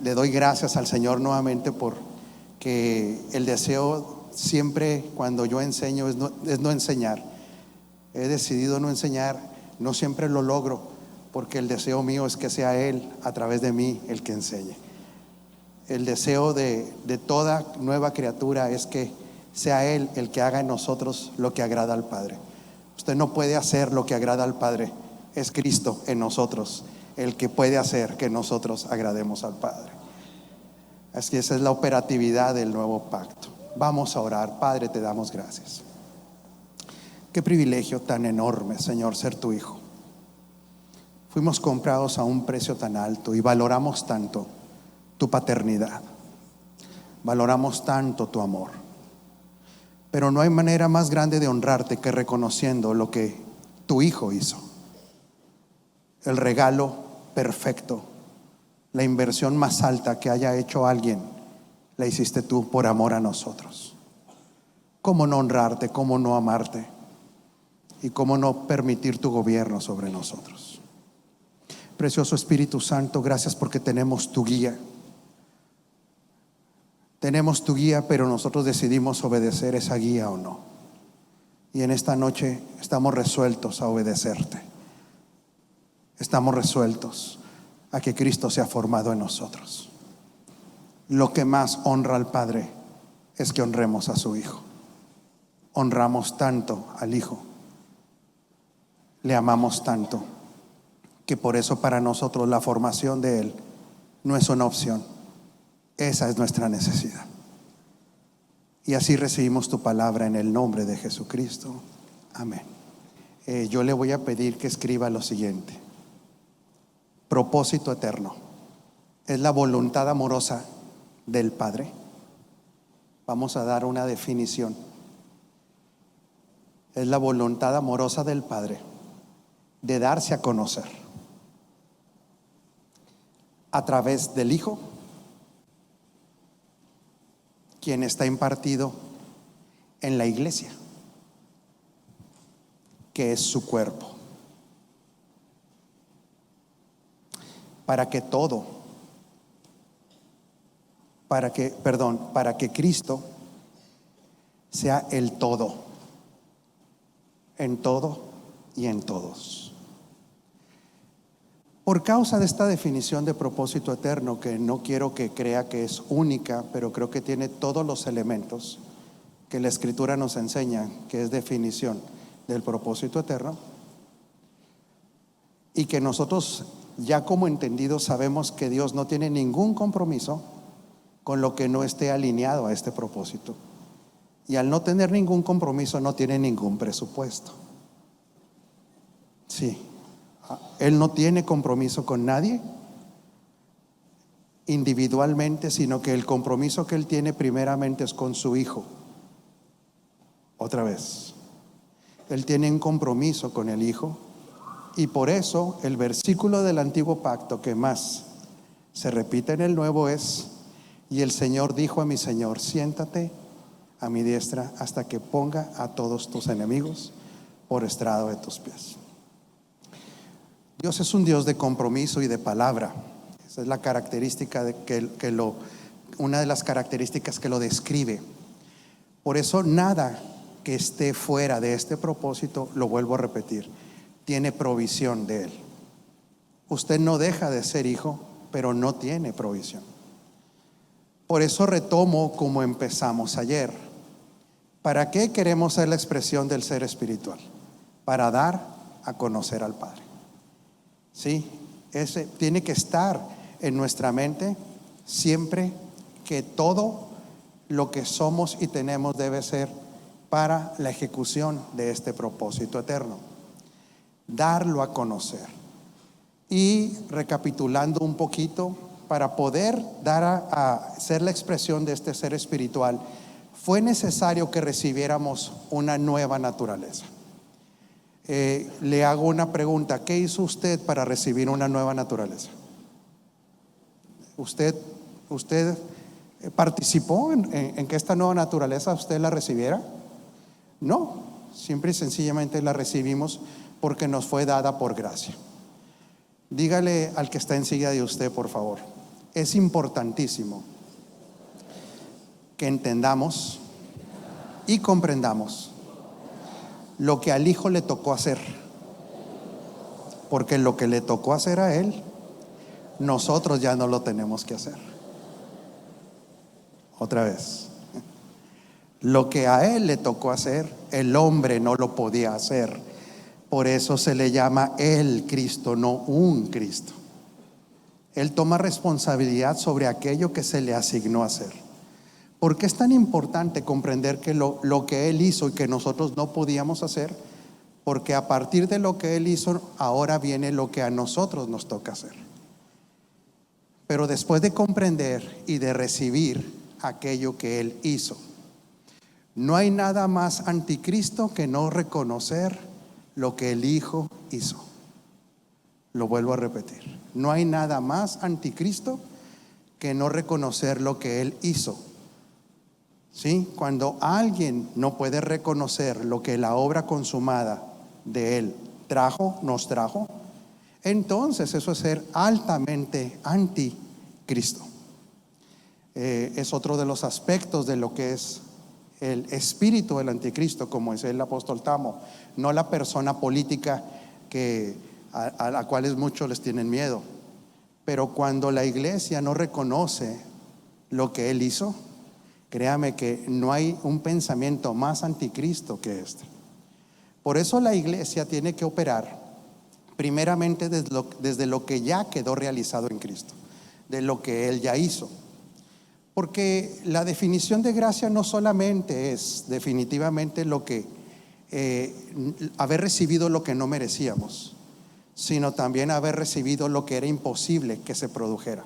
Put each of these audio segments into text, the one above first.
Le doy gracias al Señor nuevamente por que el deseo siempre cuando yo enseño es no enseñar. He decidido no enseñar, no siempre lo logro, porque el deseo mío es que sea Él a través de mí el que enseñe. El deseo de toda nueva criatura es que sea Él el que haga en nosotros lo que agrada al Padre. Usted no puede hacer lo que agrada al Padre, es Cristo en nosotros el que puede hacer que nosotros agrademos al Padre. Así que esa es la operatividad del nuevo pacto. Vamos a orar. Padre, te damos gracias. Qué privilegio tan enorme, Señor, ser tu hijo. Fuimos comprados a un precio tan alto y valoramos tanto tu paternidad, valoramos tanto tu amor. Pero no hay manera más grande de honrarte que reconociendo lo que tu hijo hizo. El regalo perfecto, la inversión más alta que haya hecho alguien, la hiciste tú por amor a nosotros. ¿Cómo no honrarte? ¿Cómo no amarte? ¿Y cómo no permitir tu gobierno sobre nosotros? Precioso Espíritu Santo, gracias porque tenemos tu guía. Tenemos tu guía, pero nosotros decidimos obedecer esa guía o no. Y en esta noche estamos resueltos a obedecerte. Estamos resueltos a que Cristo sea formado en nosotros. Lo que más honra al Padre es que honremos a su Hijo. Honramos tanto al Hijo, le amamos tanto, que por eso para nosotros la formación de Él no es una opción. Esa es nuestra necesidad. Y así recibimos tu palabra en el nombre de Jesucristo. Amén. Yo le voy a pedir que escriba lo siguiente: propósito eterno. Es la voluntad amorosa del Padre. Vamos a dar una definición. Es la voluntad amorosa del Padre de darse a conocer a través del Hijo, quien está impartido en la iglesia, que es su cuerpo, para que Cristo sea el todo, en todo y en todos. Por causa de esta definición de propósito eterno, que no quiero que crea que es única, pero creo que tiene todos los elementos que la Escritura nos enseña, que es definición del propósito eterno, y que nosotros ya como entendidos sabemos que Dios no tiene ningún compromiso con lo que no esté alineado a este propósito, y al no tener ningún compromiso no tiene ningún presupuesto. Sí, Él no tiene compromiso con nadie individualmente, sino que el compromiso que Él tiene primeramente es con su Hijo. Otra vez, Él tiene un compromiso con el Hijo, y por eso el versículo del antiguo pacto que más se repite en el nuevo es: y el Señor dijo a mi Señor, siéntate a mi diestra hasta que ponga a todos tus enemigos por estrado de tus pies. Dios es un Dios de compromiso y de palabra. Esa es la característica una de las características que lo describe. Por eso nada que esté fuera de este propósito, lo vuelvo a repetir, tiene provisión de Él. Usted no deja de ser hijo, pero no tiene provisión. Por eso retomo como empezamos ayer. ¿Para qué queremos ser la expresión del ser espiritual? Para dar a conocer al Padre. Sí, ese tiene que estar en nuestra mente siempre, que todo lo que somos y tenemos debe ser para la ejecución de este propósito eterno, darlo a conocer. Y recapitulando un poquito, para poder dar a ser la expresión de este ser espiritual, fue necesario que recibiéramos una nueva naturaleza. Le hago una pregunta: ¿qué hizo usted para recibir una nueva naturaleza? ¿Usted participó en que esta nueva naturaleza usted la recibiera? No, simple y sencillamente la recibimos porque nos fue dada por gracia. Dígale al que está enseguida de usted, por favor: Es importantísimo que entendamos y comprendamos lo que al Hijo le tocó hacer, porque lo que le tocó hacer a Él, nosotros ya no lo tenemos que hacer. Otra vez, lo que a Él le tocó hacer, el hombre no lo podía hacer. Por eso se le llama el Cristo, no un Cristo. Él toma responsabilidad sobre aquello que se le asignó hacer. ¿Por qué es tan importante comprender que lo que Él hizo y que nosotros no podíamos hacer? Porque a partir de lo que Él hizo, ahora viene lo que a nosotros nos toca hacer. Pero después de comprender y de recibir aquello que Él hizo, no hay nada más anticristo que no reconocer lo que el Hijo hizo. Lo vuelvo a repetir. No hay nada más anticristo que no reconocer lo que Él hizo. ¿Sí? Cuando alguien no puede reconocer lo que la obra consumada de Él nos trajo, entonces eso es ser altamente anticristo. Es otro de los aspectos de lo que es el espíritu del anticristo, como es el apóstol Tamo, no la persona política a la cual muchos les tienen miedo. Pero cuando la iglesia no reconoce lo que Él hizo, créame que no hay un pensamiento más anticristo que este. Por eso la iglesia tiene que operar primeramente desde lo que ya quedó realizado en Cristo, de lo que Él ya hizo. Porque la definición de gracia no solamente es definitivamente lo que haber recibido lo que no merecíamos, sino también haber recibido lo que era imposible que se produjera.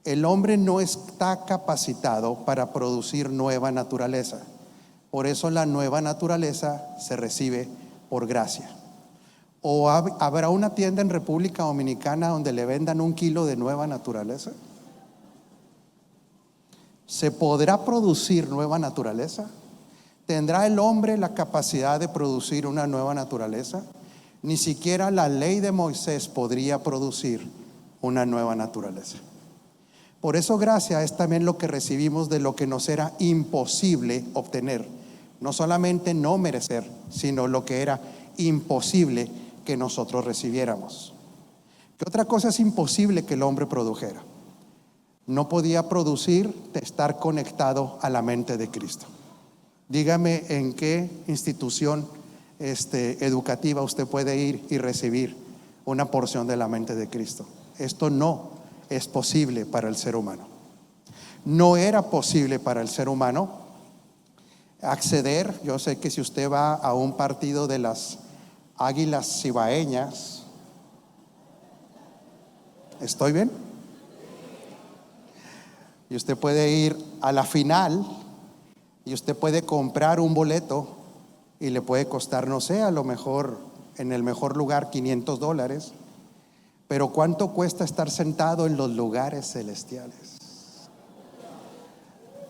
El hombre no está capacitado para producir nueva naturaleza. Por eso la nueva naturaleza se recibe por gracia. ¿O habrá una tienda en República Dominicana donde le vendan 1 kilo de nueva naturaleza? ¿Se podrá producir nueva naturaleza? ¿Tendrá el hombre la capacidad de producir una nueva naturaleza? Ni siquiera la ley de Moisés podría producir una nueva naturaleza. Por eso gracia es también lo que recibimos de lo que nos era imposible obtener. No solamente no merecer, sino lo que era imposible que nosotros recibiéramos. ¿Qué otra cosa es imposible que el hombre produjera? No podía producir de estar conectado a la mente de Cristo. Dígame en qué institución educativa usted puede ir y recibir una porción de la mente de Cristo. Esto no es posible para el ser humano. No era posible para el ser humano acceder. Yo sé que si usted va a un partido de las Águilas Cibaeñas, ¿estoy bien? Y usted puede ir a la final y usted puede comprar un boleto y le puede costar, no sé, a lo mejor en el mejor lugar $500. Pero ¿cuánto cuesta estar sentado en los lugares celestiales?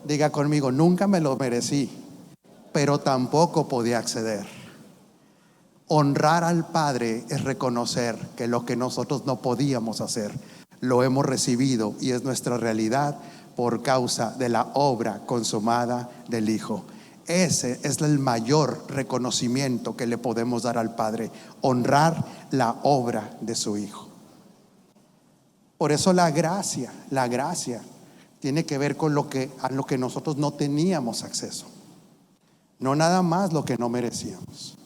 Diga conmigo, nunca me lo merecí, pero tampoco podía acceder. Honrar al Padre es reconocer que lo que nosotros no podíamos hacer, lo hemos recibido y es nuestra realidad por causa de la obra consumada del Hijo. Ese es el mayor reconocimiento que le podemos dar al Padre, honrar la obra de su Hijo. Por eso la gracia tiene que ver con a lo que nosotros no teníamos acceso, no nada más lo que no merecíamos.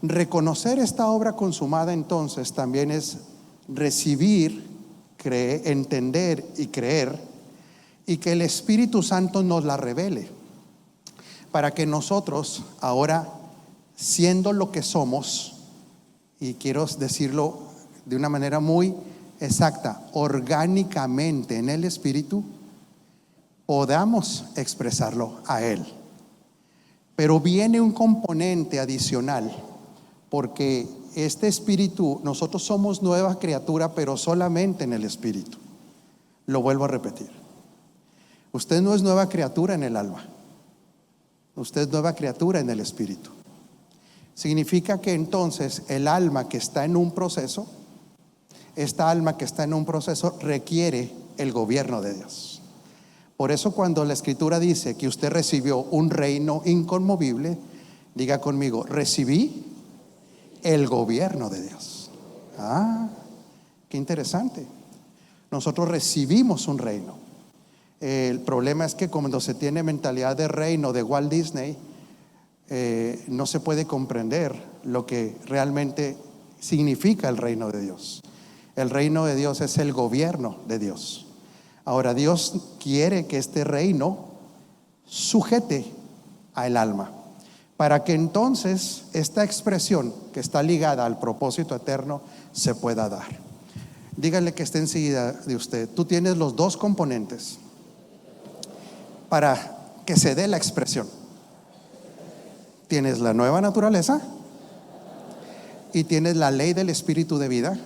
Reconocer esta obra consumada entonces también es recibir, entender y creer, y que el Espíritu Santo nos la revele, para que nosotros ahora, siendo lo que somos, y quiero decirlo de una manera muy exacta, orgánicamente en el Espíritu, podamos expresarlo a Él. Pero viene un componente adicional, porque este Espíritu, nosotros somos nueva criatura, pero solamente en el Espíritu. Lo vuelvo a repetir. Usted no es nueva criatura en el alma. Usted es nueva criatura en el Espíritu. Significa que entonces el alma que está en un proceso, esta alma que está en un proceso requiere el gobierno de Dios. Por eso cuando la Escritura dice que usted recibió un reino inconmovible, diga conmigo: recibí el gobierno de Dios. Qué interesante. Nosotros recibimos un reino. El problema es que cuando se tiene mentalidad de reino de Walt Disney, no se puede comprender lo que realmente significa el reino de Dios. El reino de Dios es el gobierno de Dios. Ahora, Dios quiere que este reino sujete al alma, para que entonces esta expresión que está ligada al propósito eterno se pueda dar. Dígale que esté enseguida de usted: tú tienes los dos componentes para que se dé la expresión. Tienes la nueva naturaleza y tienes la ley del espíritu de vida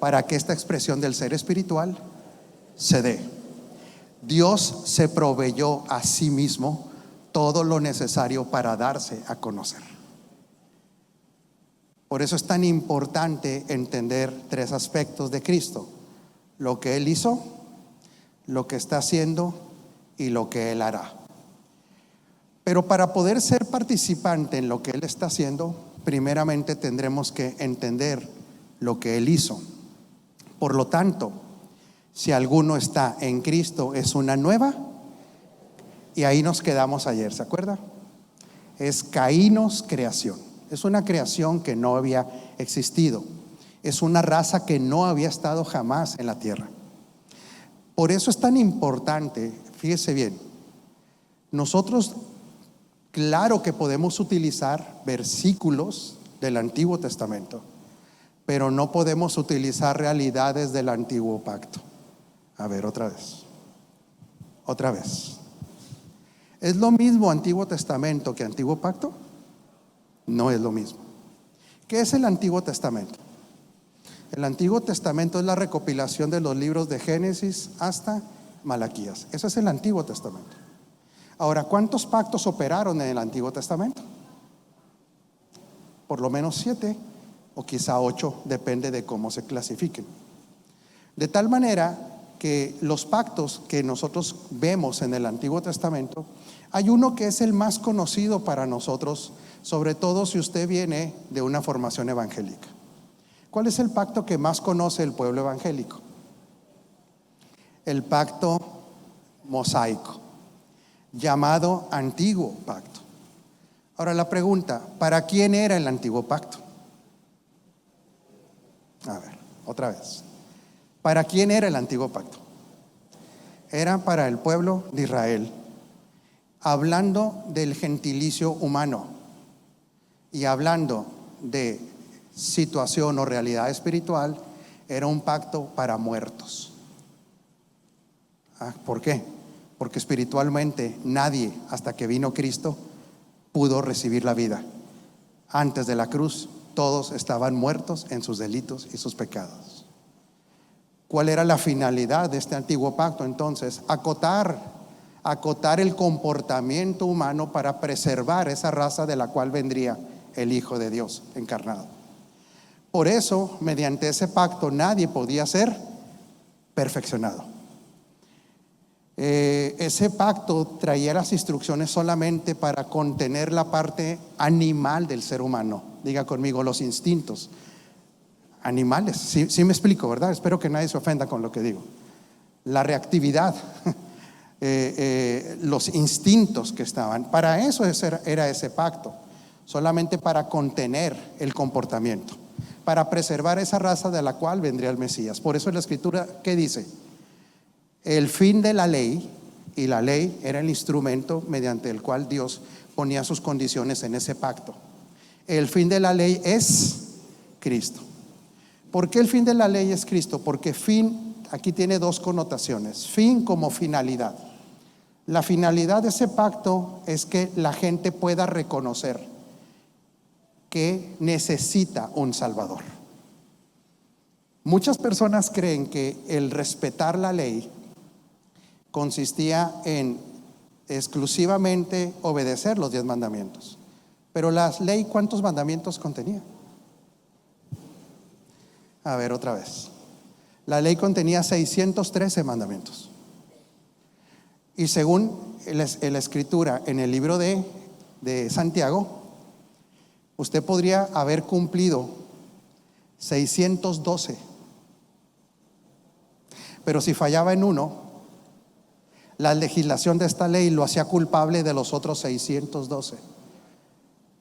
para que esta expresión del ser espiritual se dé. Dios se proveyó a sí mismo todo lo necesario para darse a conocer. Por eso es tan importante entender tres aspectos de Cristo: lo que Él hizo, lo que está haciendo y lo que Él hará. Pero para poder ser participante en lo que Él está haciendo, primeramente tendremos que entender lo que Él hizo. Por lo tanto, si alguno está en Cristo, es una nueva. Y ahí nos quedamos ayer, ¿se acuerda? Es Caínos creación. Es una creación que no había existido. Es una raza que no había estado jamás en la tierra. Por eso es tan importante, fíjese bien, nosotros claro que podemos utilizar versículos del Antiguo Testamento, pero no podemos utilizar realidades del Antiguo Pacto. A ver, otra vez. ¿Es lo mismo Antiguo Testamento que Antiguo Pacto? No es lo mismo. ¿Qué es el Antiguo Testamento? El Antiguo Testamento es la recopilación de los libros de Génesis hasta Malaquías. Eso es el Antiguo Testamento. Ahora, ¿cuántos pactos operaron en el Antiguo Testamento? Por lo menos 7 o quizá 8, depende de cómo se clasifiquen. De tal manera que los pactos que nosotros vemos en el Antiguo Testamento, hay uno que es el más conocido para nosotros, sobre todo si usted viene de una formación evangélica. ¿Cuál es el pacto que más conoce el pueblo evangélico? El pacto mosaico, llamado Antiguo Pacto. Ahora la pregunta: ¿para quién era el Antiguo Pacto? A ver, otra vez. ¿Para quién era el Antiguo Pacto? Era para el pueblo de Israel, hablando del gentilicio humano y hablando de situación o realidad espiritual. Era un pacto para muertos. ¿Por qué? Porque espiritualmente nadie, hasta que vino Cristo, pudo recibir la vida. Antes de la cruz, todos estaban muertos en sus delitos y sus pecados. ¿Cuál era la finalidad de este antiguo pacto entonces? Acotar el comportamiento humano para preservar esa raza de la cual vendría el Hijo de Dios encarnado. Por eso, mediante ese pacto, nadie podía ser perfeccionado. Ese pacto traía las instrucciones solamente para contener la parte animal del ser humano. Diga conmigo: los instintos animales. Sí me explico, ¿verdad? Espero que nadie se ofenda con lo que digo. La reactividad, los instintos que estaban. Para eso era ese pacto, solamente para contener el comportamiento, para preservar esa raza de la cual vendría el Mesías. Por eso en la Escritura, ¿qué dice? El fin de la ley, y la ley era el instrumento mediante el cual Dios ponía sus condiciones en ese pacto. El fin de la ley es Cristo. ¿Por qué el fin de la ley es Cristo? Porque fin aquí tiene dos connotaciones: fin como finalidad. La finalidad de ese pacto es que la gente pueda reconocer que necesita un Salvador. Muchas personas creen que el respetar la ley consistía en exclusivamente obedecer los 10 mandamientos. Pero la ley, ¿cuántos mandamientos contenía? A ver, otra vez. La ley contenía 613 mandamientos. Y según la escritura en el libro de Santiago, usted podría haber cumplido 612. Pero si fallaba en uno, la legislación de esta ley lo hacía culpable de los otros 612.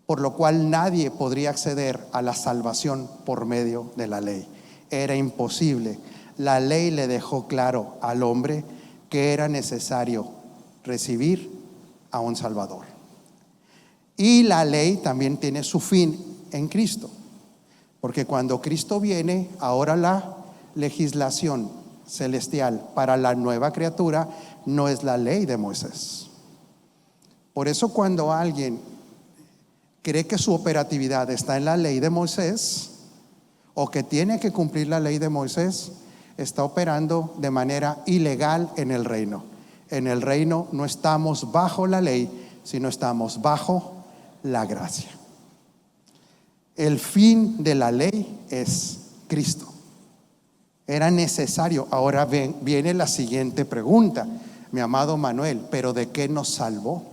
Por lo cual nadie podría acceder a la salvación por medio de la ley. Era imposible. La ley le dejó claro al hombre que era necesario recibir a un Salvador. Y la ley también tiene su fin en Cristo, porque cuando Cristo viene, ahora la legislación celestial para la nueva criatura no es la ley de Moisés. Por eso cuando alguien cree que su operatividad está en la ley de Moisés, o que tiene que cumplir la ley de Moisés, está operando de manera ilegal en el reino. En el reino no estamos bajo la ley, sino estamos bajo la gracia. El fin de la ley es Cristo. Era necesario. Ahora viene la siguiente pregunta, mi amado Manuel, ¿pero de qué nos salvó?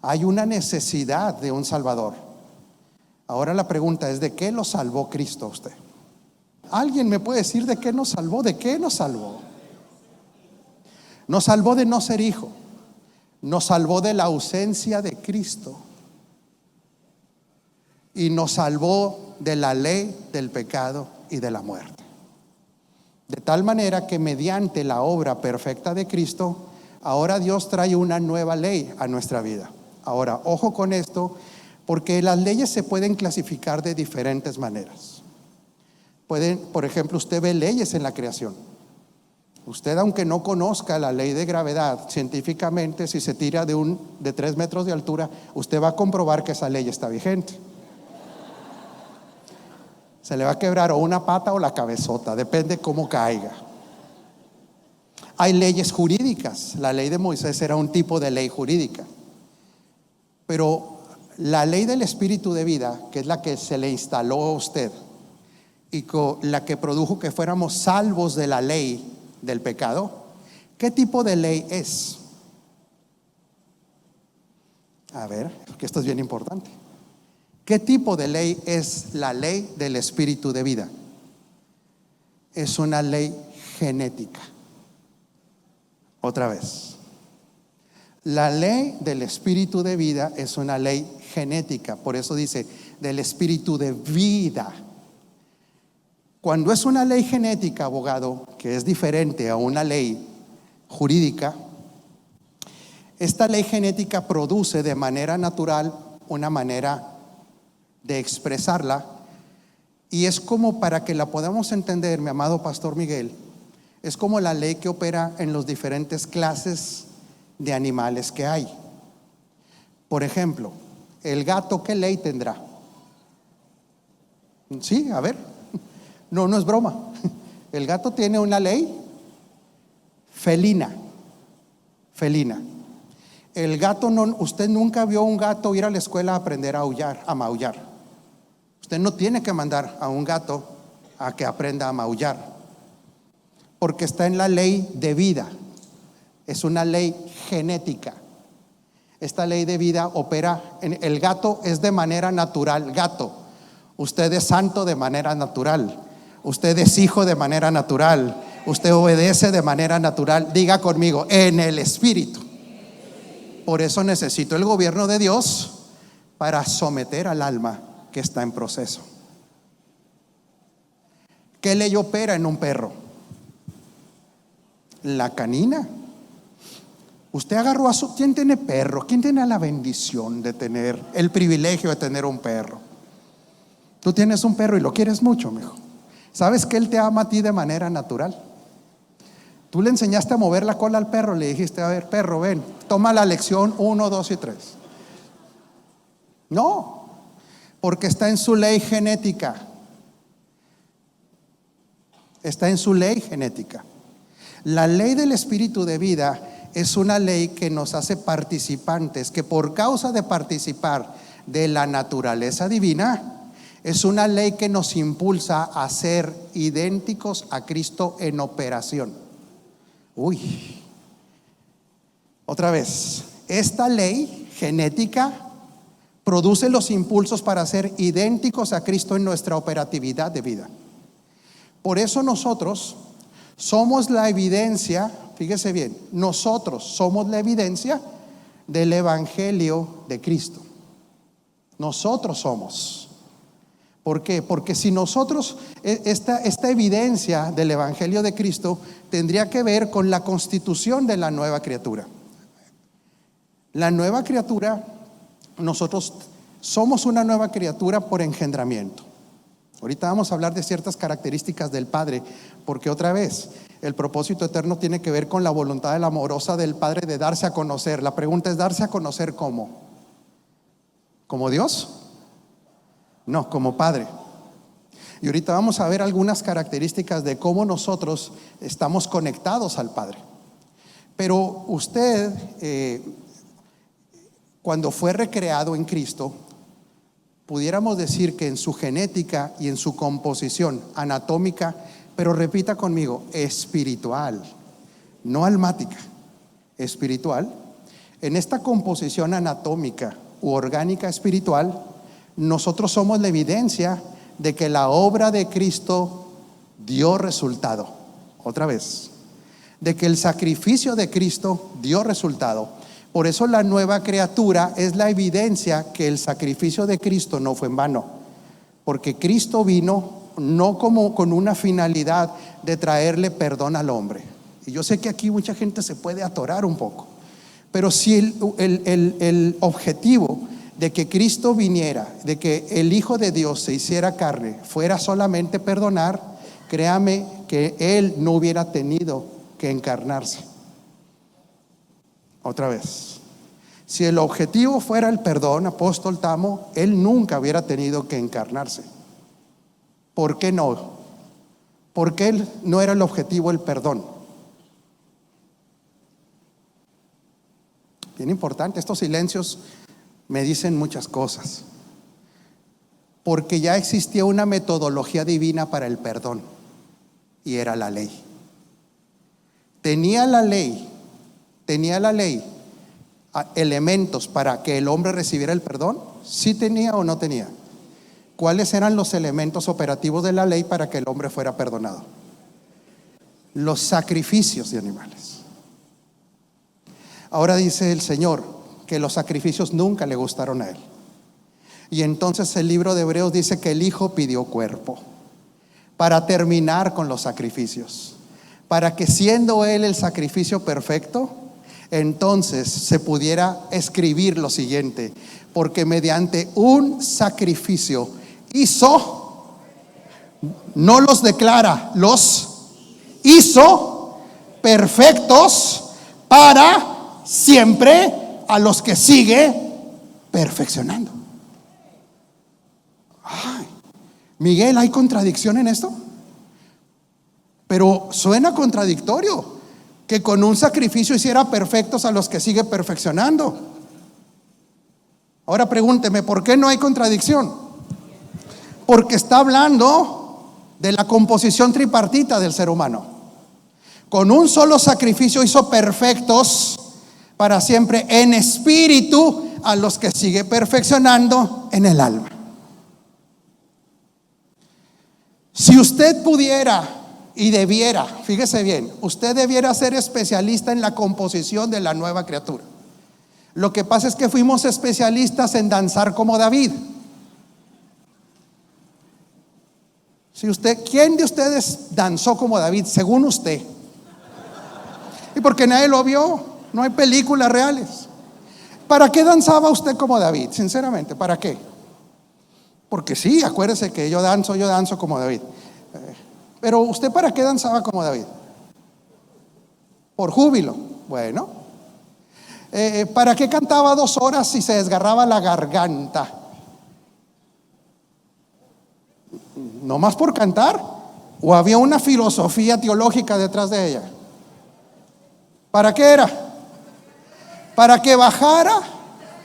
Hay una necesidad de un Salvador. Ahora la pregunta es, ¿de qué lo salvó Cristo a usted? ¿Alguien me puede decir de qué nos salvó? ¿De qué nos salvó? Nos salvó de no ser hijo. Nos salvó de la ausencia de Cristo. Y nos salvó de la ley, del pecado y de la muerte. De tal manera que mediante la obra perfecta de Cristo, ahora Dios trae una nueva ley a nuestra vida. Ahora, ojo con esto, porque las leyes se pueden clasificar de diferentes maneras. Por ejemplo, usted ve leyes en la creación. Usted, aunque no conozca la ley de gravedad científicamente, si se tira de 3 metros de altura, usted va a comprobar que esa ley está vigente. Se le va a quebrar o una pata o la cabezota, depende cómo caiga. Hay leyes jurídicas. La ley de Moisés era un tipo de ley jurídica. Pero la ley del espíritu de vida, que es la que se le instaló a usted y la que produjo que fuéramos salvos de la ley del pecado, ¿qué tipo de ley es? A ver, porque esto es bien importante. ¿Qué tipo de ley es la ley del espíritu de vida? Es una ley genética. Otra vez. La ley del espíritu de vida es una ley genética. Por eso dice del espíritu de vida. Cuando es una ley genética, abogado, que es diferente a una ley jurídica, esta ley genética produce de manera natural una manera de expresarla, y es como, para que la podamos entender, mi amado Pastor Miguel, es como la ley que opera en las diferentes clases de animales que hay. Por ejemplo, el gato, ¿qué ley tendrá? Sí, a ver, no es broma. El gato tiene una ley felina. El gato usted nunca vio un gato ir a la escuela a aprender a maullar. Usted no tiene que mandar a un gato a que aprenda a maullar, porque está en la ley de vida. Es una ley genética. Esta ley de vida opera el gato es de manera natural. Gato, usted es santo de manera natural. Usted es hijo de manera natural. Usted obedece de manera natural. Diga conmigo, en el espíritu. Por eso necesito el gobierno de Dios para someter al alma que está en proceso. ¿Qué ley opera en un perro? La canina. Usted agarró ¿quién tiene perro? ¿Quién tiene la bendición de tener el privilegio de tener un perro? Tú tienes un perro y lo quieres mucho, mijo. ¿Sabes que él te ama a ti de manera natural? Tú le enseñaste a mover la cola al perro, le dijiste, a ver, perro, ven, toma la lección 1, 2 y 3. No, porque está en su ley genética. Está en su ley genética. La ley del espíritu de vida es una ley que nos hace participantes, que por causa de participar de la naturaleza divina, Es una ley que nos impulsa a ser idénticos a Cristo en operación. Uy, otra vez, esta ley genética produce los impulsos para ser idénticos a Cristo en nuestra operatividad de vida. Por eso nosotros somos la evidencia, fíjese bien, nosotros somos la evidencia del Evangelio de Cristo. Nosotros somos. ¿Por qué? Porque si nosotros, esta evidencia del Evangelio de Cristo tendría que ver con la constitución de la nueva criatura. La nueva criatura, nosotros somos una nueva criatura por engendramiento. Ahorita vamos a hablar de ciertas características del Padre, porque otra vez, el propósito eterno tiene que ver con la voluntad amorosa del Padre de darse a conocer. La pregunta es: ¿darse a conocer cómo? ¿Como Dios? No, como Padre. Y ahorita vamos a ver algunas características de cómo nosotros estamos conectados al Padre. Pero usted, cuando fue recreado en Cristo, pudiéramos decir que en su genética y en su composición anatómica, pero repita conmigo, espiritual, no almática, espiritual, en esta composición anatómica u orgánica espiritual, nosotros somos la evidencia de que la obra de Cristo dio resultado. Otra vez, de que el sacrificio de Cristo dio resultado. Por eso la nueva criatura es la evidencia que el sacrificio de Cristo no fue en vano, porque Cristo vino no como con una finalidad de traerle perdón al hombre. Y yo sé que aquí mucha gente se puede atorar un poco, pero si el objetivo de que Cristo viniera, de que el Hijo de Dios se hiciera carne, fuera solamente perdonar, créame que Él no hubiera tenido que encarnarse. Otra vez, si el objetivo fuera el perdón, apóstol Tamo, Él nunca hubiera tenido que encarnarse. ¿Por qué no? Porque Él no era el objetivo el perdón. Bien importante, estos silencios me dicen muchas cosas. Porque ya existía una metodología divina para el perdón, y era la ley. Tenía la ley elementos para que el hombre recibiera el perdón. ¿Sí tenía o no tenía? ¿Cuáles eran los elementos operativos de la ley para que el hombre fuera perdonado? Los sacrificios de animales. Ahora dice el Señor que los sacrificios nunca le gustaron a Él. Y entonces el libro de Hebreos dice que el Hijo pidió cuerpo para terminar con los sacrificios, para que siendo Él el sacrificio perfecto, entonces se pudiera escribir lo siguiente: porque mediante un sacrificio hizo, no los declara, los hizo perfectos para siempre a los que sigue perfeccionando. Ay, Miguel, ¿hay contradicción en esto? Pero suena contradictorio que con un sacrificio hiciera perfectos a los que sigue perfeccionando. Ahora pregúnteme, ¿por qué no hay contradicción? Porque está hablando de la composición tripartita del ser humano. Con un solo sacrificio hizo perfectos para siempre en espíritu a los que sigue perfeccionando en el alma. Si usted pudiera y debiera, fíjese bien, usted debiera ser especialista en la composición de la nueva criatura. Lo que pasa es que fuimos especialistas en danzar como David. Si usted, ¿quién de ustedes danzó como David según usted? Y porque nadie lo vio, no hay películas reales. ¿Para qué danzaba usted como David? Sinceramente, ¿para qué? Porque sí, acuérdese que yo danzo como David. Pero ¿usted para qué danzaba como David? Por júbilo. Bueno, ¿para qué cantaba 2 horas si se desgarraba la garganta? ¿No más por cantar? ¿O había una filosofía teológica detrás de ella? ¿Para qué era? Para que bajara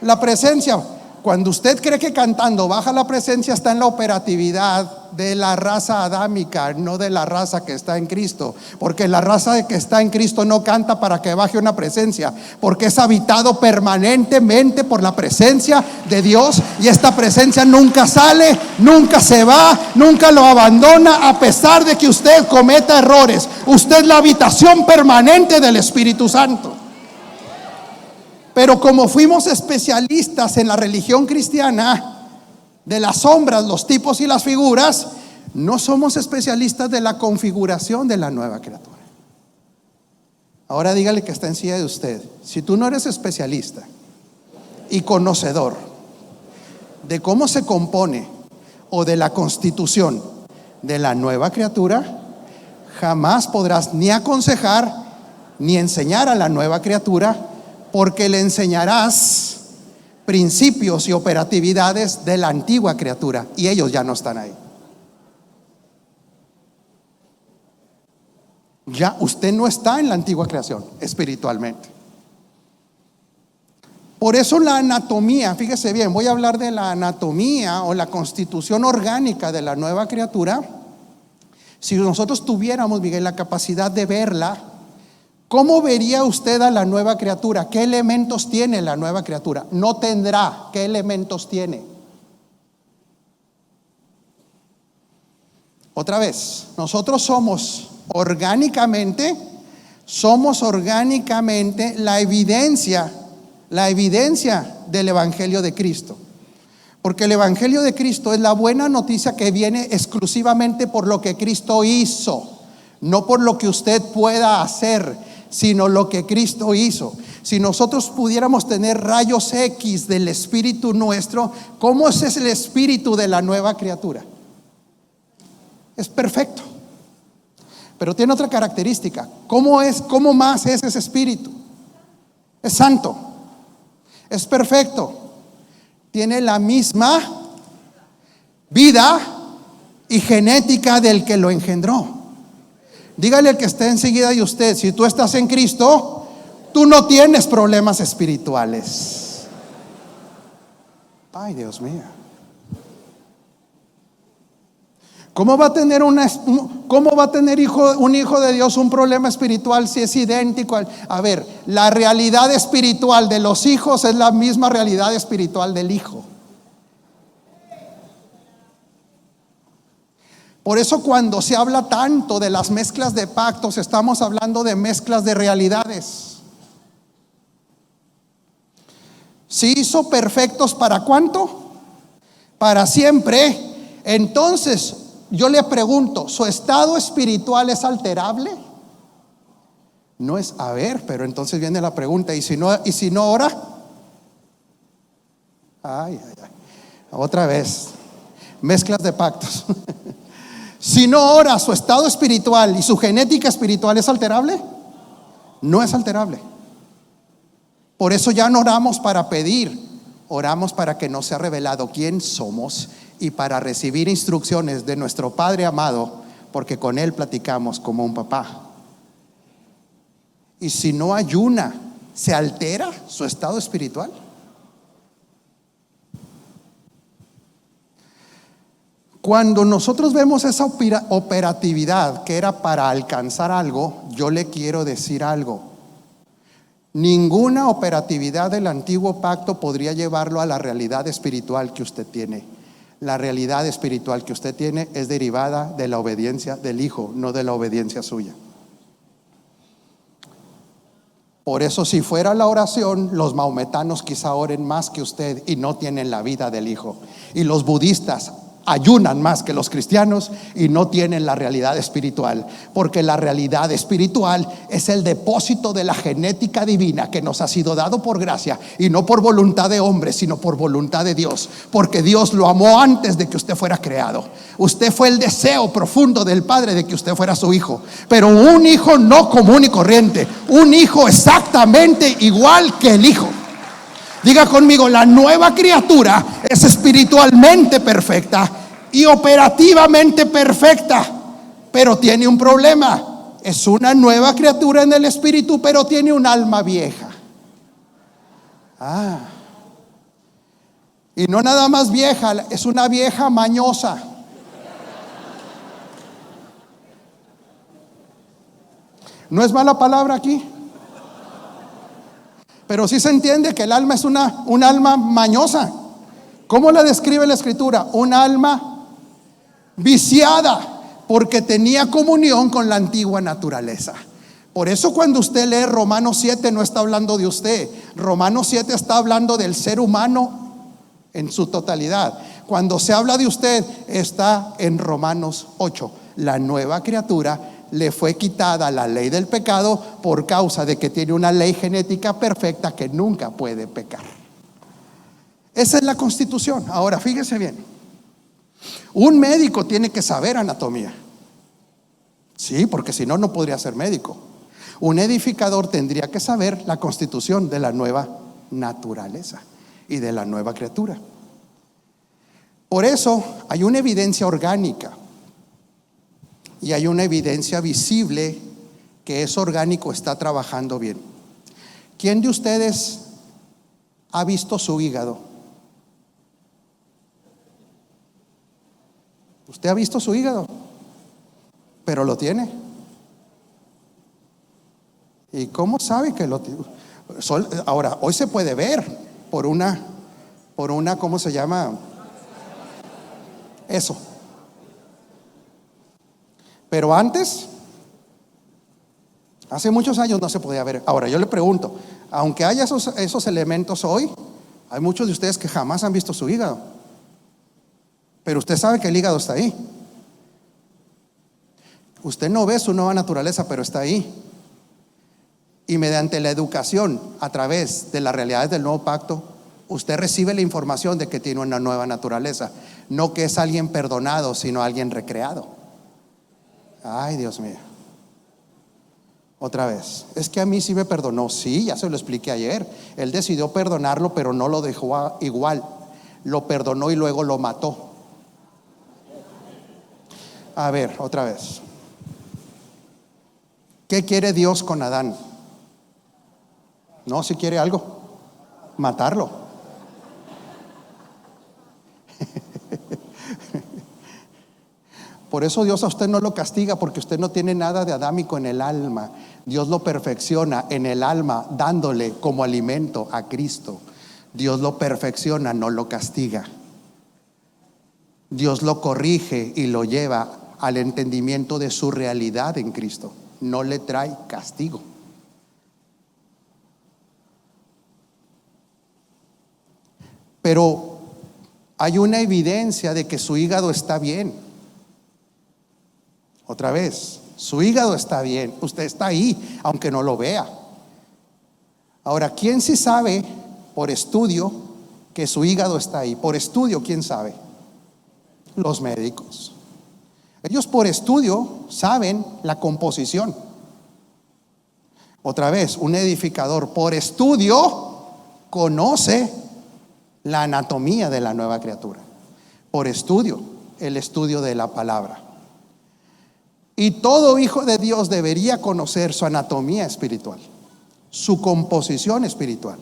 la presencia. Cuando usted cree que cantando baja la presencia, está en la operatividad de la raza adámica, no de la raza que está en Cristo. Porque la raza que está en Cristo no canta para que baje una presencia, porque es habitado permanentemente por la presencia de Dios. Y esta presencia nunca sale, nunca se va, nunca lo abandona, a pesar de que usted cometa errores. Usted es la habitación permanente del Espíritu Santo. Pero como fuimos especialistas en la religión cristiana de las sombras, los tipos y las figuras, no somos especialistas de la configuración de la nueva criatura. Ahora dígale que está en silla de usted: si tú no eres especialista y conocedor de cómo se compone o de la constitución de la nueva criatura, jamás podrás ni aconsejar ni enseñar a la nueva criatura, porque le enseñarás principios y operatividades de la antigua criatura, y ellos ya no están ahí. Ya usted no está en la antigua creación espiritualmente. Por eso la anatomía, fíjese bien, voy a hablar de la anatomía o la constitución orgánica de la nueva criatura. Si nosotros tuviéramos, Miguel, la capacidad de verla, ¿cómo vería usted a la nueva criatura? ¿Qué elementos tiene la nueva criatura? No tendrá. ¿Qué elementos tiene? Otra vez, nosotros somos orgánicamente la evidencia del Evangelio de Cristo. Porque el Evangelio de Cristo es la buena noticia que viene exclusivamente por lo que Cristo hizo, no por lo que usted pueda hacer, sino lo que Cristo hizo. Si nosotros pudiéramos tener rayos X del espíritu nuestro, ¿cómo es el espíritu de la nueva criatura? Es perfecto, pero tiene otra característica. ¿Cómo más es ese espíritu? Es santo, es perfecto, tiene la misma vida y genética del que lo engendró. Dígale al que esté enseguida de usted: si tú estás en Cristo, tú no tienes problemas espirituales. Ay, Dios mío. ¿Cómo va a tener un hijo de Dios un problema espiritual si es idéntico a ver, la realidad espiritual de los hijos es la misma realidad espiritual del hijo. Por eso cuando se habla tanto de las mezclas de pactos, estamos hablando de mezclas de realidades. ¿Se hizo perfectos para cuánto? Para siempre. Entonces yo le pregunto, ¿su estado espiritual es alterable? No es. A ver, pero entonces viene la pregunta: ¿y si no ora? Ay. Otra vez, mezclas de pactos. Si no ora, ¿su estado espiritual y su genética espiritual es alterable? No es alterable. Por eso ya no oramos para pedir, oramos para que nos sea revelado quién somos y para recibir instrucciones de nuestro Padre amado, porque con Él platicamos como un papá. Y si no ayuna, ¿se altera su estado espiritual? Cuando nosotros vemos esa operatividad que era para alcanzar algo, yo le quiero decir algo: ninguna operatividad del antiguo pacto podría llevarlo a la realidad espiritual que usted tiene. La realidad espiritual que usted tiene es derivada de la obediencia del Hijo, no de la obediencia suya. Por eso, si fuera la oración, los maometanos quizá oren más que usted y no tienen la vida del Hijo. Y los budistas ayunan más que los cristianos y no tienen la realidad espiritual, porque la realidad espiritual es el depósito de la genética divina que nos ha sido dado por gracia y no por voluntad de hombre, sino por voluntad de Dios, porque Dios lo amó antes de que usted fuera creado. Usted fue el deseo profundo del Padre de que usted fuera su hijo, pero un hijo no común y corriente, un hijo exactamente igual que el Hijo. Diga conmigo: la nueva criatura es espiritualmente perfecta y operativamente perfecta, pero tiene un problema. Es una nueva criatura en el espíritu, pero tiene un alma vieja. Y no nada más vieja, es una vieja mañosa. ¿No es mala palabra aquí? Pero sí se entiende que el alma es un alma mañosa. ¿Cómo la describe la Escritura? Un alma viciada, porque tenía comunión con la antigua naturaleza. Por eso cuando usted lee Romanos 7 no está hablando de usted. Romanos 7 está hablando del ser humano en su totalidad. Cuando se habla de usted está en Romanos 8. La nueva criatura le fue quitada la ley del pecado por causa de que tiene una ley genética perfecta que nunca puede pecar. Esa es la constitución. Ahora fíjese bien, un médico tiene que saber anatomía. Sí, porque si no, no podría ser médico. Un edificador tendría que saber la constitución de la nueva naturaleza y de la nueva criatura. Por eso hay una evidencia orgánica y hay una evidencia visible que ese orgánico está trabajando bien. ¿Quién de ustedes ha visto su hígado? ¿Usted ha visto su hígado? Pero lo tiene. ¿Y cómo sabe que lo tiene? Ahora, hoy se puede ver por una, ¿cómo se llama? Eso. Pero antes, hace muchos años no se podía ver. Ahora yo le pregunto, aunque haya esos elementos hoy, hay muchos de ustedes que jamás han visto su hígado. Pero usted sabe que el hígado está ahí. Usted no ve su nueva naturaleza, pero está ahí. Y mediante la educación, a través de las realidades del nuevo pacto, usted recibe la información de que tiene una nueva naturaleza. No que es alguien perdonado, sino alguien recreado. Ay, Dios mío. Otra vez, es que a mí sí me perdonó. Sí, ya se lo expliqué ayer. Él decidió perdonarlo, pero no lo dejó igual. Lo perdonó y luego lo mató. A ver, otra vez. ¿Qué quiere Dios con Adán? No, si quiere algo, matarlo. Por eso Dios a usted no lo castiga, porque usted no tiene nada de adámico en el alma. Dios lo perfecciona en el alma, dándole como alimento a Cristo. Dios lo perfecciona, no lo castiga. Dios lo corrige y lo lleva al entendimiento de su realidad en Cristo. No le trae castigo. Pero hay una evidencia de que su hígado está bien. Otra vez, su hígado está bien. Usted está ahí, aunque no lo vea. Ahora, ¿quién sí sabe por estudio que su hígado está ahí? Por estudio, ¿quién sabe? Los médicos. Ellos por estudio saben la composición. Otra vez, un edificador por estudio conoce la anatomía de la nueva criatura. Por estudio, el estudio de la palabra. Y todo hijo de Dios debería conocer su anatomía espiritual, su composición espiritual.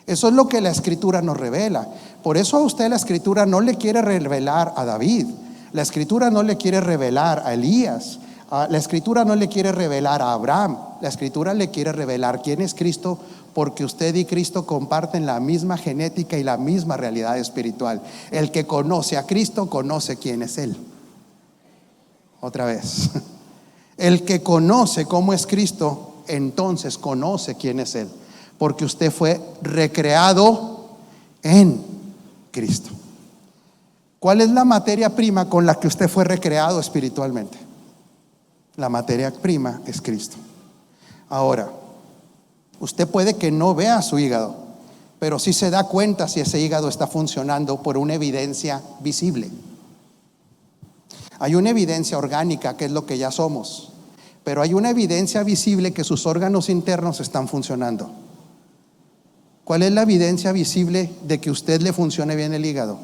Eso es lo que la Escritura nos revela. Por eso a usted la Escritura no le quiere revelar a David. La Escritura no le quiere revelar a Elías. La Escritura no le quiere revelar a Abraham. La Escritura le quiere revelar quién es Cristo, porque usted y Cristo comparten la misma genética y la misma realidad espiritual. El que conoce a Cristo conoce quién es Él. Otra vez, el que conoce cómo es Cristo, entonces conoce quién es Él, porque usted fue recreado en Cristo. ¿Cuál es la materia prima con la que usted fue recreado espiritualmente? La materia prima es Cristo. Ahora, usted puede que no vea su hígado, pero sí se da cuenta si ese hígado está funcionando por una evidencia visible. Hay una evidencia orgánica, que es lo que ya somos, pero hay una evidencia visible que sus órganos internos están funcionando. ¿Cuál es la evidencia visible de que a usted le funcione bien el hígado?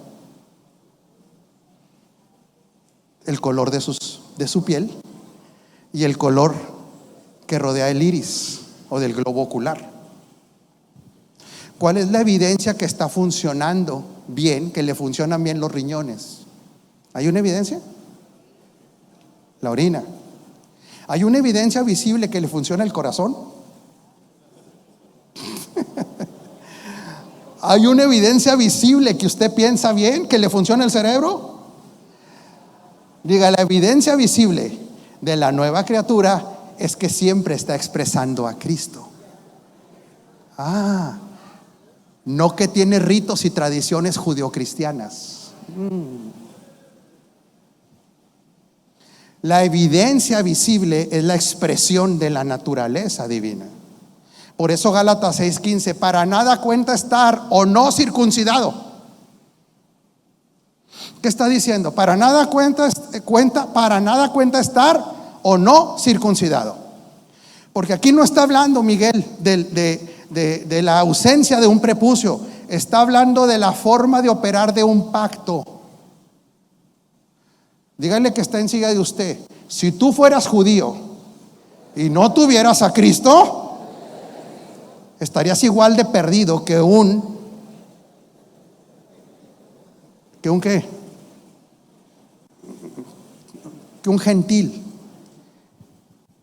El color de su piel y el color que rodea el iris o del globo ocular. ¿Cuál es la evidencia que está funcionando bien que le funcionan bien los riñones? ¿Hay una evidencia? La orina. ¿Hay una evidencia visible que le funciona el corazón? ¿Hay una evidencia visible que usted piensa bien, que le funciona el cerebro? Diga, la evidencia visible de la nueva criatura es que siempre está expresando a Cristo. No que tiene ritos y tradiciones judeocristianas. La evidencia visible es la expresión de la naturaleza divina. Por eso Gálatas 6:15, para nada cuenta estar o no circuncidado. ¿Qué está diciendo? Para nada cuenta estar o no circuncidado. Porque aquí no está hablando, Miguel, de la ausencia de un prepucio. Está hablando de la forma de operar de un pacto. Dígale que está encima de usted: si tú fueras judío y no tuvieras a Cristo, estarías igual de perdido que un ¿qué? Que un gentil.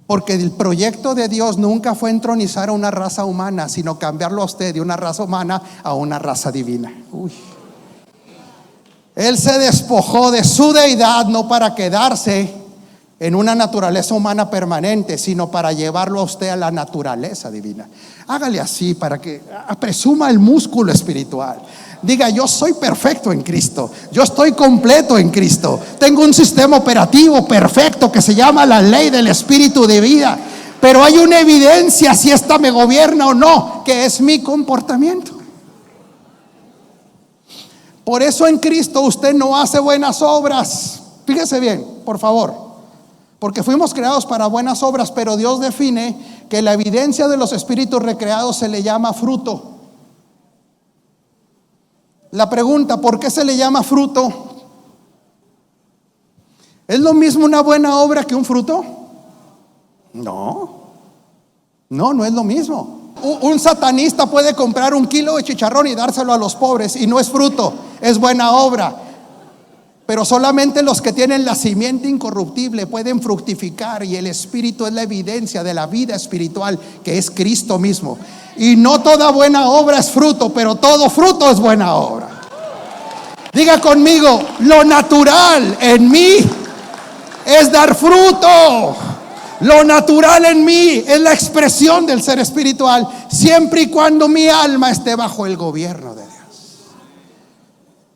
Porque el proyecto de Dios nunca fue entronizar a una raza humana, sino cambiarlo a usted de una raza humana a una raza divina. Él se despojó de su deidad no para quedarse en una naturaleza humana permanente, sino para llevarlo a usted a la naturaleza divina. Hágale así para que presuma el músculo espiritual. Diga: yo soy perfecto en Cristo, yo estoy completo en Cristo, tengo un sistema operativo perfecto que se llama la ley del espíritu de vida. Pero hay una evidencia si esta me gobierna o no, que es mi comportamiento. Por eso en Cristo usted no hace buenas obras. Fíjese bien, por favor, porque fuimos creados para buenas obras, pero Dios define que la evidencia de los espíritus recreados se le llama fruto. La pregunta: ¿por qué se le llama fruto? ¿Es lo mismo una buena obra que un fruto? No es lo mismo. Un satanista puede comprar 1 kilo de chicharrón y dárselo a los pobres y no es fruto, es buena obra. Pero solamente los que tienen la simiente incorruptible pueden fructificar, y el espíritu es la evidencia de la vida espiritual, que es Cristo mismo. Y no toda buena obra es fruto, pero todo fruto es buena obra. Diga conmigo: lo natural en mí es dar fruto. Lo natural en mí es la expresión del ser espiritual, siempre y cuando mi alma esté bajo el gobierno de Dios.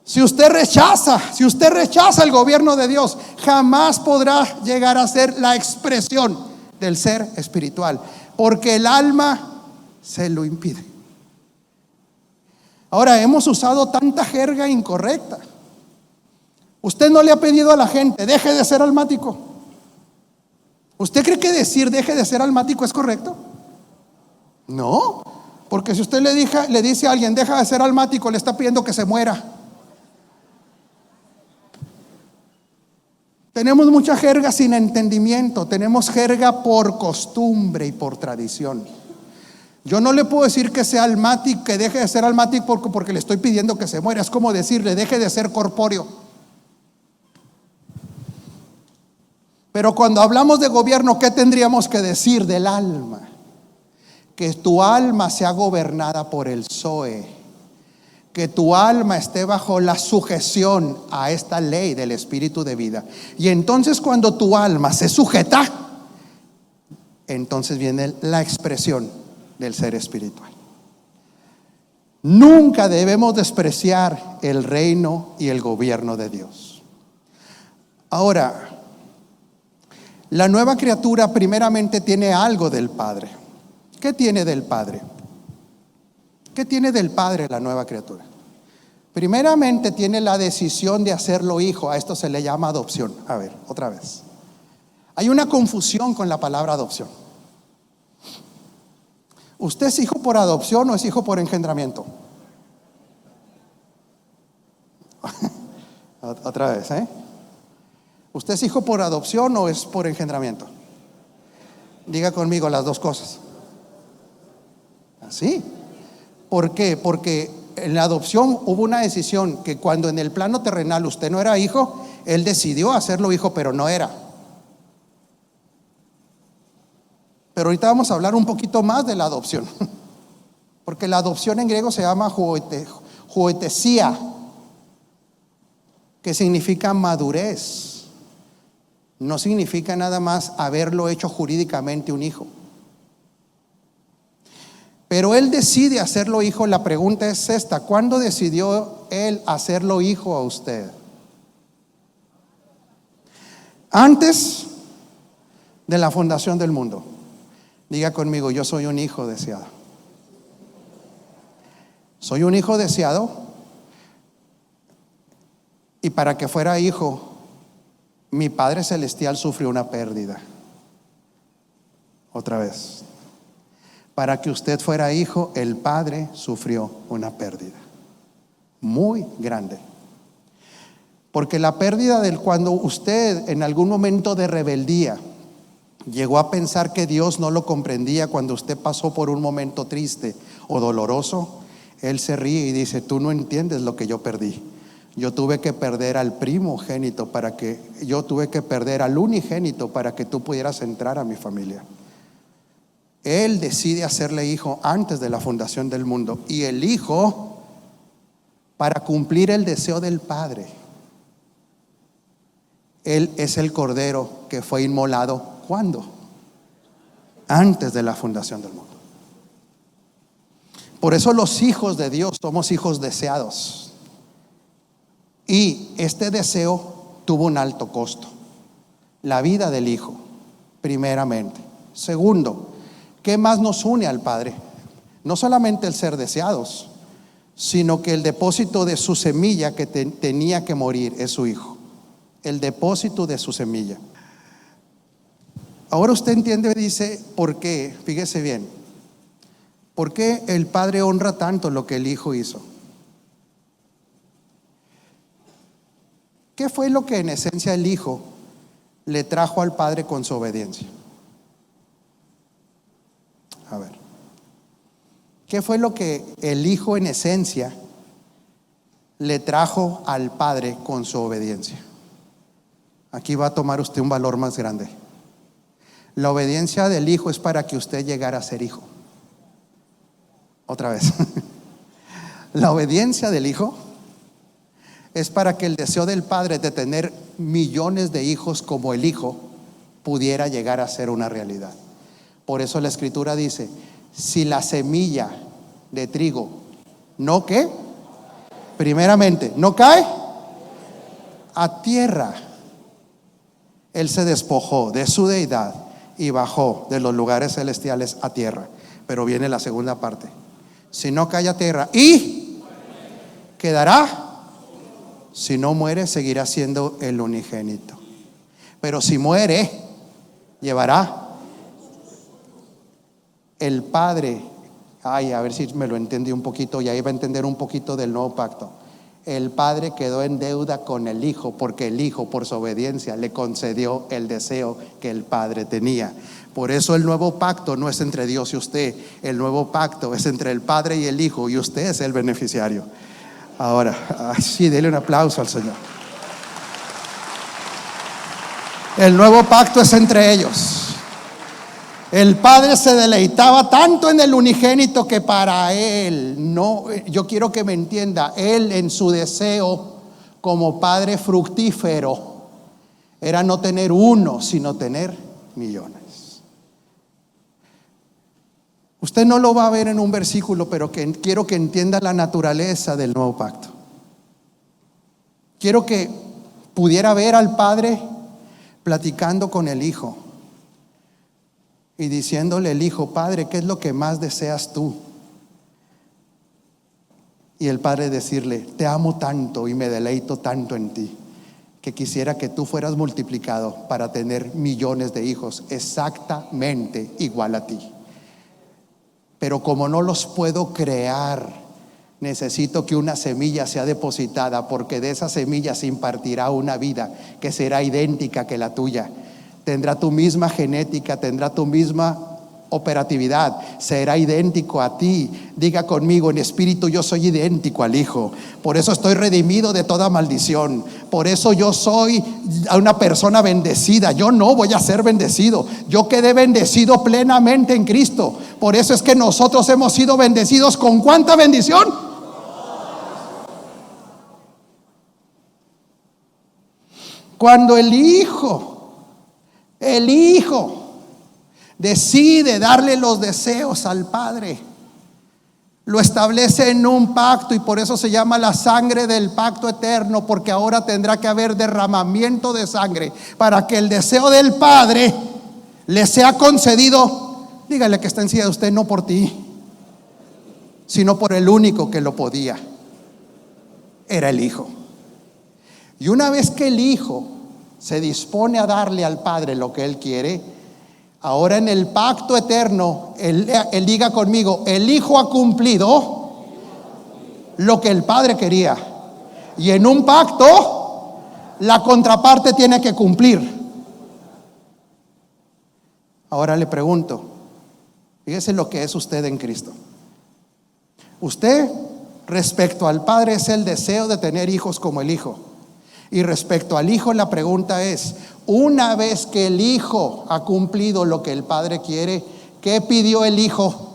Si usted rechaza el gobierno de Dios, jamás podrá llegar a ser la expresión del ser espiritual, porque el alma se lo impide. Ahora, hemos usado tanta jerga incorrecta. Usted no le ha pedido a la gente: deje de ser almático. ¿Usted cree que decir deje de ser almático es correcto? No, porque si usted le dice a alguien deja de ser almático, le está pidiendo que se muera. Tenemos mucha jerga sin entendimiento, tenemos jerga por costumbre y por tradición. Yo no le puedo decir que sea almático, que deje de ser almático porque le estoy pidiendo que se muera. Es como decirle deje de ser corpóreo. Pero cuando hablamos de gobierno, ¿qué tendríamos que decir del alma? Que tu alma sea gobernada por el Zoe, que tu alma esté bajo la sujeción a esta ley del espíritu de vida. Y entonces, cuando tu alma se sujeta, entonces viene la expresión del ser espiritual. Nunca debemos despreciar el reino y el gobierno de Dios. Ahora, la nueva criatura primeramente tiene algo del Padre. ¿Qué tiene del Padre? ¿Qué tiene del Padre la nueva criatura? Primeramente tiene la decisión de hacerlo hijo. A esto se le llama adopción. A ver, otra vez. Hay una confusión con la palabra adopción. ¿Usted es hijo por adopción o es hijo por engendramiento? Otra vez, ¿usted es hijo por adopción o es por engendramiento? Diga conmigo las dos cosas. ¿Así? ¿Por qué? Porque en la adopción hubo una decisión que cuando en el plano terrenal usted no era hijo, Él decidió hacerlo hijo, pero no era. Pero ahorita vamos a hablar un poquito más de la adopción, porque la adopción en griego se llama huoitesía, que significa madurez. No significa nada más haberlo hecho jurídicamente un hijo. Pero Él decide hacerlo hijo. La pregunta es esta: ¿cuándo decidió Él hacerlo hijo a usted? Antes de la fundación del mundo. Diga conmigo: yo soy un hijo deseado. Soy un hijo deseado, y para que fuera hijo, mi Padre Celestial sufrió una pérdida. Otra vez. Para que usted fuera hijo, el Padre sufrió una pérdida muy grande. Porque la pérdida del cuando usted en algún momento de rebeldía llegó a pensar que Dios no lo comprendía, cuando usted pasó por un momento triste o doloroso, Él se ríe y dice: tú no entiendes lo que yo perdí. Yo tuve que perder al primogénito yo tuve que perder al unigénito para que tú pudieras entrar a mi familia. Él decide hacerle hijo antes de la fundación del mundo, y el hijo para cumplir el deseo del Padre. Él es el cordero que fue inmolado. ¿Cuándo? Antes de la fundación del mundo. Por eso los hijos de Dios somos hijos deseados. Y este deseo tuvo un alto costo: la vida del hijo, primeramente. Segundo, ¿qué más nos une al Padre? No solamente el ser deseados, sino que el depósito de su semilla que tenía que morir es su hijo. El depósito de su semilla. Ahora usted entiende, dice, ¿por qué? Fíjese bien. ¿Por qué el Padre honra tanto lo que el Hijo hizo? ¿Qué fue lo que en esencia el Hijo le trajo al Padre con su obediencia? A ver, ¿qué fue lo que el Hijo en esencia le trajo al Padre con su obediencia? Aquí va a tomar usted un valor más grande. La obediencia del Hijo es para que usted llegara a ser hijo. Otra vez. La obediencia del Hijo es para que el deseo del Padre de tener millones de hijos como el Hijo pudiera llegar a ser una realidad. Por eso la Escritura dice: si la semilla de trigo no, ¿qué? Primeramente, no cae a tierra, Él se despojó de su deidad y bajó de los lugares celestiales a tierra. Pero viene la segunda parte: si no cae a tierra y quedará, si no muere, seguirá siendo el unigénito. Pero si muere, llevará el Padre. A ver si me lo entendí un poquito, y ahí va a entender un poquito del nuevo pacto. El Padre quedó en deuda con el Hijo, porque el Hijo, por su obediencia, le concedió el deseo que el Padre tenía. Por eso el nuevo pacto no es entre Dios y usted. El nuevo pacto es entre el Padre y el Hijo, y usted es el beneficiario. Ahora, sí, dele un aplauso al Señor. El nuevo pacto es entre ellos. El Padre se deleitaba tanto en el unigénito que para Él, no, yo quiero que me entienda, Él en su deseo como Padre fructífero era no tener uno, sino tener millones. Usted no lo va a ver en un versículo, pero quiero que entienda la naturaleza del nuevo pacto. Quiero que pudiera ver al Padre platicando con el Hijo y diciéndole el Hijo: Padre, ¿qué es lo que más deseas tú? Y el Padre decirle: te amo tanto y me deleito tanto en ti, que quisiera que tú fueras multiplicado para tener millones de hijos exactamente igual a ti. Pero como no los puedo crear, necesito que una semilla sea depositada, porque de esa semilla se impartirá una vida que será idéntica que la tuya. Tendrá tu misma genética, tendrá tu misma operatividad, será idéntico a ti. Diga conmigo: en espíritu yo soy idéntico al Hijo. Por eso estoy redimido de toda maldición. Por eso yo soy una persona bendecida. Yo no voy a ser bendecido. Yo quedé bendecido plenamente en Cristo. Por eso es que nosotros hemos sido bendecidos ¿con cuánta bendición? Cuando el Hijo decide darle los deseos al Padre, lo establece en un pacto, y por eso se llama la sangre del pacto eterno, porque ahora tendrá que haber derramamiento de sangre para que el deseo del Padre le sea concedido. Dígale que está en silla de usted, no por ti, sino por el único que lo podía. Era el Hijo. Y una vez que el Hijo se dispone a darle al Padre lo que Él quiere, ahora en el pacto eterno, él diga conmigo: el Hijo ha cumplido lo que el Padre quería. Y en un pacto, la contraparte tiene que cumplir. Ahora le pregunto, fíjese lo que es usted en Cristo. Usted, respecto al Padre, es el deseo de tener hijos como el Hijo. Y respecto al Hijo, la pregunta es: una vez que el Hijo ha cumplido lo que el Padre quiere, ¿qué pidió el Hijo?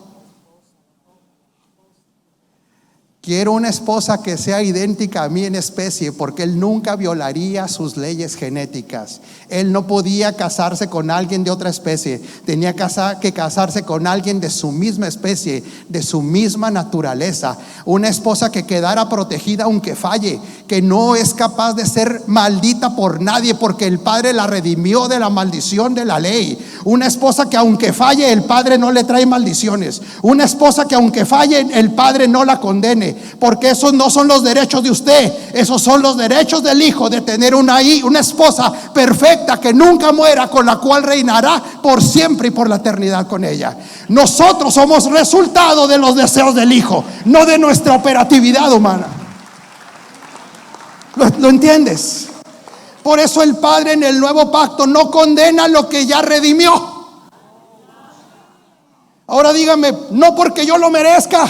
Quiero una esposa que sea idéntica a mí en especie, porque Él nunca violaría sus leyes genéticas. Él no podía casarse con alguien de otra especie. Tenía que casarse con alguien de su misma especie, de su misma naturaleza. Una esposa que quedara protegida aunque falle, que no es capaz de ser maldita por nadie, porque el Padre la redimió de la maldición de la ley. Una esposa que aunque falle, el Padre no le trae maldiciones. Una esposa que aunque falle, el Padre no la condene, porque esos no son los derechos de usted. Esos son los derechos del Hijo, de tener una esposa perfecta, que nunca muera, con la cual reinará por siempre y por la eternidad con ella. Nosotros somos resultado de los deseos del Hijo, no de nuestra operatividad humana. ¿Lo entiendes? Por eso el Padre en el nuevo pacto no condena lo que ya redimió. Ahora dígame: no porque yo lo merezca.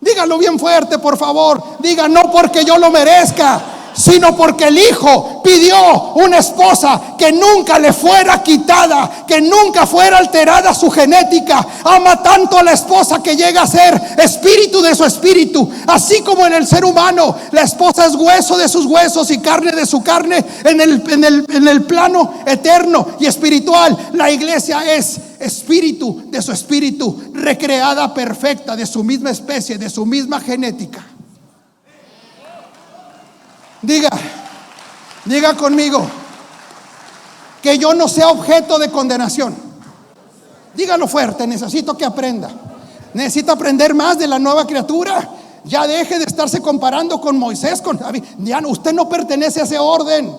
Dígalo bien fuerte, por favor. Diga: no porque yo lo merezca, sino porque el Hijo pidió una esposa que nunca le fuera quitada, que nunca fuera alterada su genética. Ama tanto a la esposa que llega a ser espíritu de su espíritu. Así como en el ser humano, la esposa es hueso de sus huesos y carne de su carne, en el plano eterno y espiritual, la iglesia es espíritu de su espíritu, recreada perfecta, de su misma especie, de su misma genética. Diga conmigo: que yo no sea objeto de condenación. Dígalo fuerte: necesito que aprenda. Necesita aprender más de la nueva criatura. Ya deje de estarse comparando con Moisés, ya usted no pertenece a ese orden.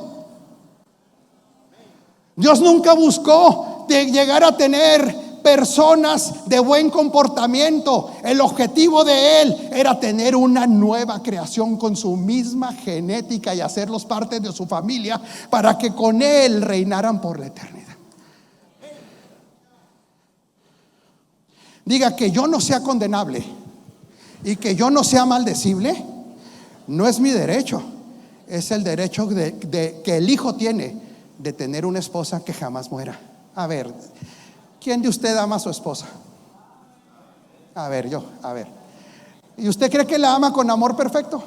Dios nunca buscó de llegar a tener personas de buen comportamiento. El objetivo de Él era tener una nueva creación con su misma genética y hacerlos parte de su familia, para que con Él reinaran por la eternidad. Diga: que yo no sea condenable y que yo no sea maldecible, no es mi derecho, es el derecho que el Hijo tiene de tener una esposa que jamás muera. A ver, ¿quién de usted ama a su esposa? A ver. ¿Y usted cree que la ama con amor perfecto?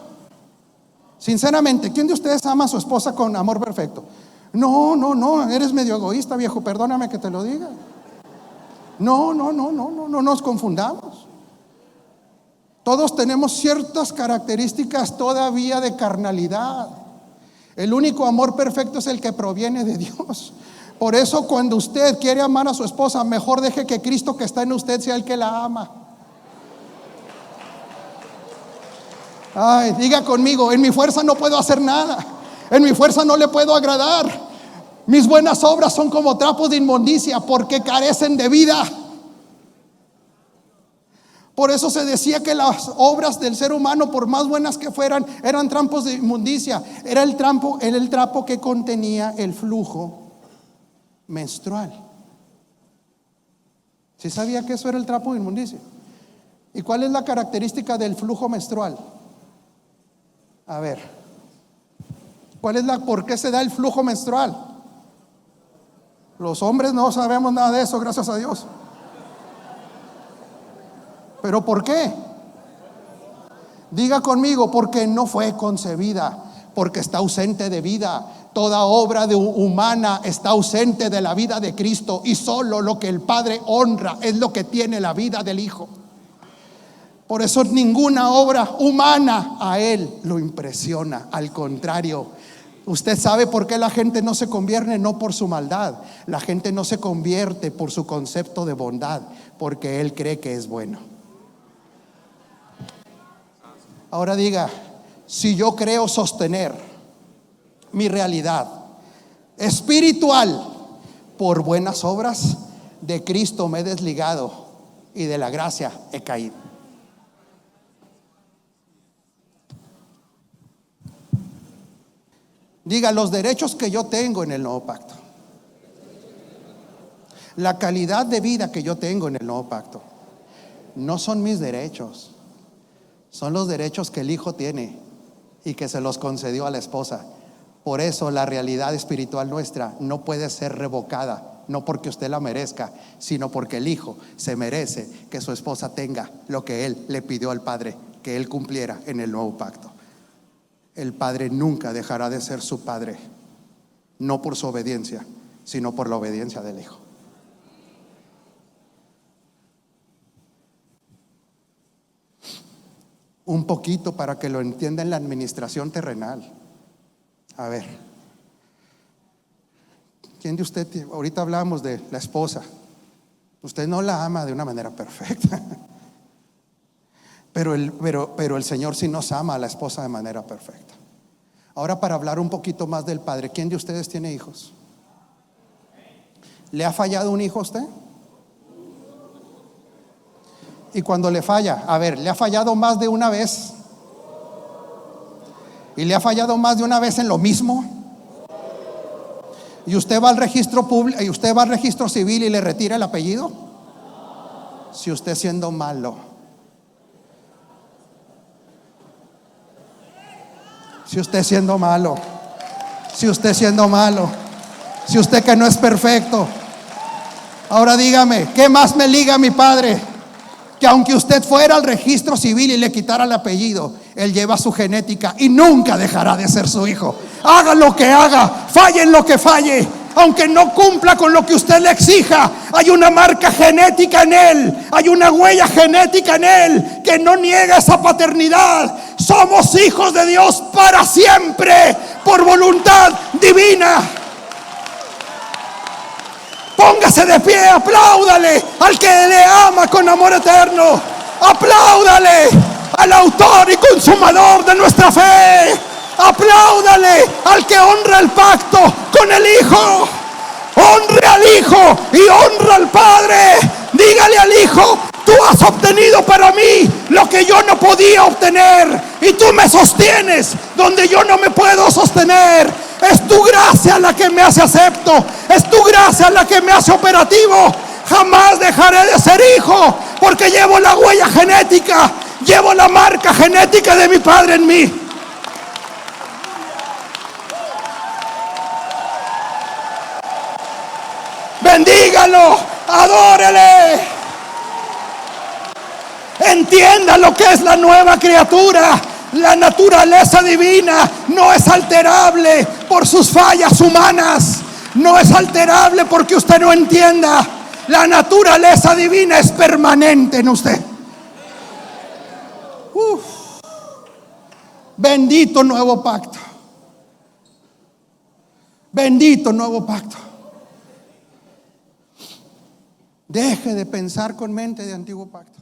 Sinceramente, ¿quién de ustedes ama a su esposa con amor perfecto? No, eres medio egoísta, viejo, perdóname que te lo diga. No nos confundamos. Todos tenemos ciertas características todavía de carnalidad. El único amor perfecto es el que proviene de Dios. Por eso, cuando usted quiere amar a su esposa, mejor deje que Cristo que está en usted sea el que la ama. Ay, diga conmigo: en mi fuerza no puedo hacer nada. En mi fuerza no le puedo agradar. Mis buenas obras son como trapos de inmundicia, porque carecen de vida. Por eso se decía que las obras del ser humano, por más buenas que fueran, eran trampos de inmundicia. Era el trapo que contenía el flujo menstrual. ¿Sí sabía que eso era el trapo de inmundicia? ¿Y cuál es la característica del flujo menstrual? A ver, ¿por qué se da el flujo menstrual? Los hombres no sabemos nada de eso, gracias a Dios. ¿Pero por qué? Diga conmigo, porque no fue concebida, porque está ausente de vida. Toda obra humana está ausente de la vida de Cristo, y solo lo que el Padre honra es lo que tiene la vida del Hijo. Por eso ninguna obra humana a Él lo impresiona. Al contrario, usted sabe por qué la gente no se convierte, no por su maldad. La gente no se convierte por su concepto de bondad, porque Él cree que es bueno. Ahora diga, si yo creo sostener mi realidad espiritual por buenas obras, de Cristo me he desligado y de la gracia he caído. Diga, los derechos que yo tengo en el nuevo pacto, la calidad de vida que yo tengo en el nuevo pacto, no son mis derechos, son los derechos que el Hijo tiene y que se los concedió a la esposa. Por eso la realidad espiritual nuestra no puede ser revocada, no porque usted la merezca, sino porque el Hijo se merece que su esposa tenga lo que Él le pidió al Padre que Él cumpliera en el nuevo pacto. El Padre nunca dejará de ser su Padre, no por su obediencia, sino por la obediencia del Hijo. Un poquito para que lo entienda en la administración terrenal. A ver, ¿quién de usted? Ahorita hablamos de la esposa. Usted no la ama de una manera perfecta, pero el Señor sí nos ama a la esposa de manera perfecta. Ahora, para hablar un poquito más del Padre, ¿quién de ustedes tiene hijos? ¿Le ha fallado un hijo a usted? Y cuando le falla, a ver, ¿le ha fallado más de una vez? ¿Y le ha fallado más de una vez en lo mismo? ¿Y usted va al registro público, y usted va al registro civil y le retira el apellido? Si usted siendo malo, si usted siendo malo, si usted siendo malo, si usted que no es perfecto. Ahora dígame, ¿qué más me liga a mi Padre? Que aunque usted fuera al registro civil y le quitara el apellido, Él lleva su genética y nunca dejará de ser su hijo. Haga lo que haga, falle en lo que falle, aunque no cumpla con lo que usted le exija, hay una marca genética en Él, hay una huella genética en Él que no niega esa paternidad. Somos hijos de Dios para siempre, por voluntad divina. Póngase de pie, apláudale al que le ama con amor eterno. Apláudale al autor y consumador de nuestra fe. Apláudale al que honra el pacto con el Hijo. Honre al Hijo y honra al Padre. Dígale al Hijo: tú has obtenido para mí lo que yo no podía obtener, y tú me sostienes donde yo no me puedo sostener. Es tu gracia la que me hace acepto, es tu gracia la que me hace operativo. Jamás dejaré de ser hijo, porque llevo la huella genética, llevo la marca genética de mi Padre en mí. Bendígalo, adórele. Entienda lo que es la nueva criatura. La naturaleza divina no es alterable por sus fallas humanas. No es alterable porque usted no entienda. La naturaleza divina es permanente en usted. Bendito nuevo pacto. Bendito nuevo pacto. Deje de pensar con mente de antiguo pacto.